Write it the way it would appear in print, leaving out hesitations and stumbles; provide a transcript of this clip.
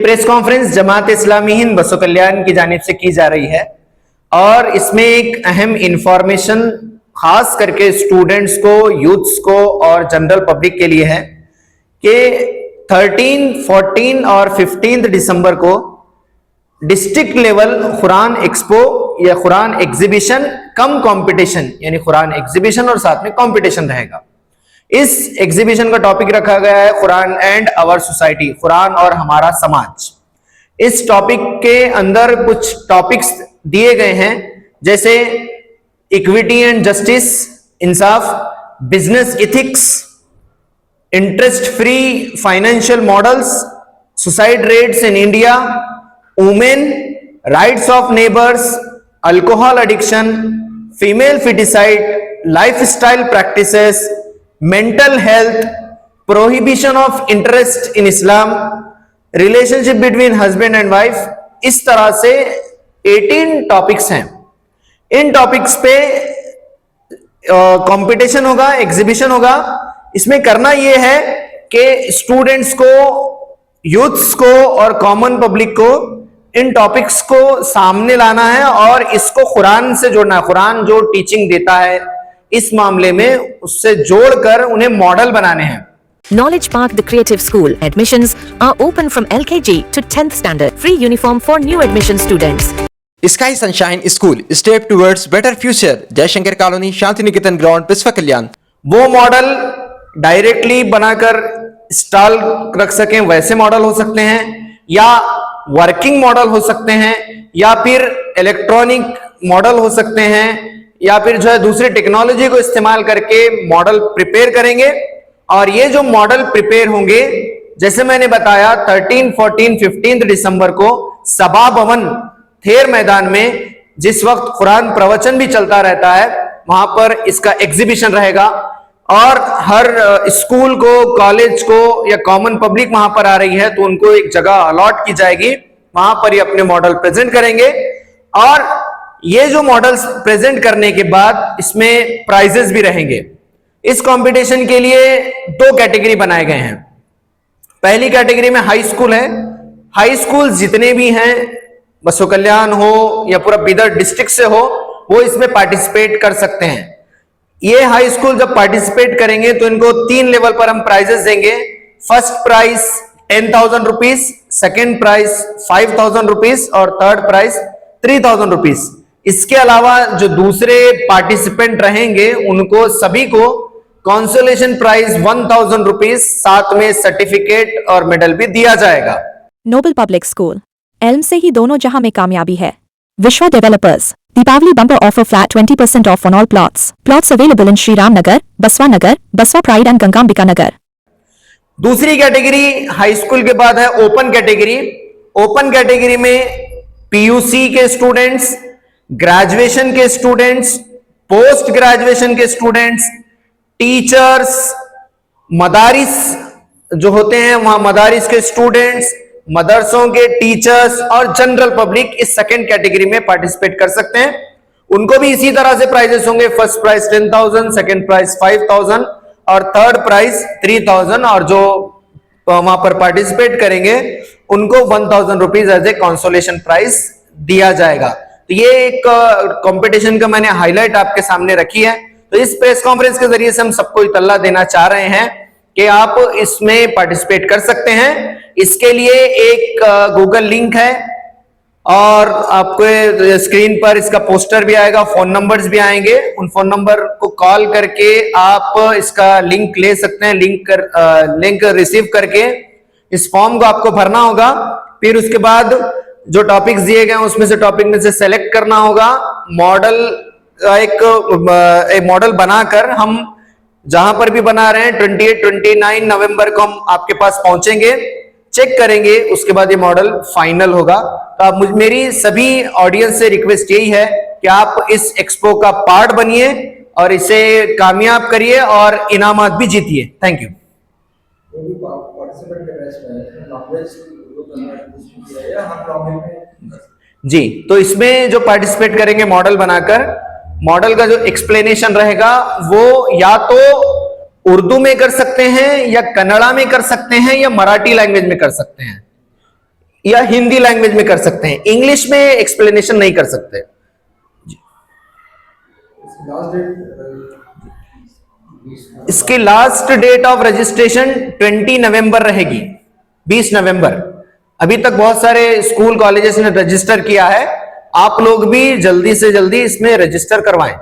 Press conference Jamaat Islami Hind बसो कल्याण की जानिब से की जा रही है और इसमें एक अहम इंफॉर्मेशन खास करके स्टूडेंट्स को, यूथ्स को और जनरल पब्लिक के लिए है कि 13, 14 और 15 दिसंबर को डिस्ट्रिक्ट लेवल कुरान एक्सपो या कुरान एग्जीबिशन कम कंपटीशन, यानी कुरान एग्जीबिशन और साथ में कंपटीशन रहेगा। इस एग्जीबिशन का टॉपिक रखा गया है Quran and our society, Quran और हमारा समाज। इस टॉपिक के अंदर कुछ टॉपिक्स दिए गए हैं जैसे equity and justice, Insaf, business ethics, interest free financial models, suicide rates in India, women, rights of neighbours, alcohol addiction, female foeticide, lifestyle practices, mental health, prohibition of interest in Islam, relationship between husband and wife. इस तरह से 18 topics हैं। इन topics पे competition होगा, exhibition होगा। इसमें करना यह है कि स्टूडेंट्स को, यूथ्स को और कॉमन पब्लिक को इन टॉपिक्स को सामने लाना है और इसको कुरान से जोड़ना है। कुरान जो टीचिंग देता है इस मामले में उससे जोड़कर उन्हें मॉडल बनाने हैं। Knowledge Park, the creative school. Admissions are open from LKG to 10th standard. Free uniform for new admission students. Sky Sunshine School. Step towards better future. Jaishankar colony, Shanti Niketan ground, Biswa Kalyan. वो मॉडल डायरेक्टली बनाकर stall रख सकें वैसे model हो सकते हैं, या working model हो सकते हैं, या फिर इलेक्ट्रॉनिक मॉडल हो सकते हैं, या फिर जो है दूसरी टेक्नोलॉजी को इस्तेमाल करके मॉडल प्रिपेयर करेंगे। और ये जो मॉडल प्रिपेयर होंगे, जैसे मैंने बताया 13, 14, 15 दिसंबर को सभा भवन थेर मैदान में, जिस वक्त कुरान प्रवचन भी चलता रहता है, वहां पर इसका एग्जीबिशन रहेगा और हर स्कूल को, कॉलेज को या कॉमन पब्लिक वहां पर आ रही है तो उनको एक जगह अलॉट की जाएगी, वहां पर ये अपने मॉडल प्रेजेंट करेंगे। और ये जो मॉडल्स प्रेजेंट करने के बाद इसमें प्राइजेस भी रहेंगे। इस कंपटीशन के लिए 2 कैटेगरी बनाए गए हैं। पहली कैटेगरी में हाई स्कूल है। हाई स्कूल जितने भी हैं, बसो कल्याण हो या पूरा बीदर डिस्ट्रिक्ट से हो, वो इसमें पार्टिसिपेट कर सकते हैं। ये हाई स्कूल जब पार्टिसिपेट करेंगे तो इनको 3 लेवल पर हम प्राइजेस देंगे। First prize 10,000 rupees, second prize 5,000 rupees और थर्ड प्राइज 3,000 रुपीज। इसके अलावा जो दूसरे पार्टिसिपेंट रहेंगे उनको सभी को कंसोलेशन प्राइज 1,000 रुपीज, साथ में सर्टिफिकेट और मेडल भी दिया जाएगा। नोबल पब्लिक स्कूल, एल्म से ही दोनों जहां में कामयाबी है। Vishwa developers, Deepawali bumper offer, flat 20% off on all plots. Plots available in Shri Ram Nagar, Baswa Nagar, बसवा प्राइड एंड गंगांबिका नगर। दूसरी कैटेगरी हाई स्कूल के बाद है ओपन कैटेगरी। ओपन कैटेगरी में पीयूसी के स्टूडेंट्स, ग्रेजुएशन के स्टूडेंट्स, पोस्ट ग्रेजुएशन के स्टूडेंट्स, टीचर्स, मदारिस जो होते हैं वहां मदारिस के स्टूडेंट्स, मदरसों के टीचर्स और जनरल पब्लिक इस सेकंड कैटेगरी में पार्टिसिपेट कर सकते हैं। उनको भी इसी तरह से प्राइजेस होंगे। फर्स्ट प्राइज 10,000, सेकंड प्राइज 5,000 और थर्ड प्राइज 3,000, और जो वहां पर पार्टिसिपेट करेंगे उनको 1,000 rupees as a consolation prize दिया जाएगा। तो ये एक कंपटीशन का मैंने हाईलाइट आपके सामने रखी है। तो इस प्रेस कॉन्फ्रेंस के जरिए से हम सबको इत्तला देना चाह रहे हैं कि आप इसमें पार्टिसिपेट कर सकते हैं। इसके लिए एक गूगल लिंक है और आपको स्क्रीन पर इसका पोस्टर भी आएगा, फोन नंबर्स भी आएंगे। उन फोन नंबर को कॉल करके आप इसका लिंक ले सकते हैं। लिंक रिसीव करके इस फॉर्म को आपको भरना होगा। फिर उसके बाद जो टॉपिक्स दिए गए उसमें से टॉपिक में से सेलेक्ट करना होगा। मॉडल एक मॉडल बनाकर हम जहां पर भी बना रहे हैं 28, 29 नवंबर को हम आपके पास पहुंचेंगे, चेक करेंगे, उसके बाद ये मॉडल फाइनल होगा। तो आप मेरी सभी ऑडियंस से रिक्वेस्ट यही है कि आप इस एक्सपो का पार्ट बनिए और इसे कामयाब करिए और इनामात भी जीतिए। Thank you. जी, तो इसमें जो पार्टिसिपेट करेंगे मॉडल बनाकर, मॉडल का जो एक्सप्लेनेशन रहेगा वो या तो उर्दू में कर सकते हैं या कन्नड़ा में कर सकते हैं या मराठी लैंग्वेज में कर सकते हैं। या हिंदी लैंग्वेज में कर सकते हैं, इंग्लिश में एक्सप्लेनेशन नहीं कर सकते। इसकी लास्ट डेट ऑफ रजिस्ट्रेशन 20 नवंबर रहेगी, 20 नवंबर। अभी तक बहुत सारे स्कूल कॉलेजेस ने रजिस्टर किया है, आप लोग भी जल्दी से जल्दी इसमें रजिस्टर करवाएं।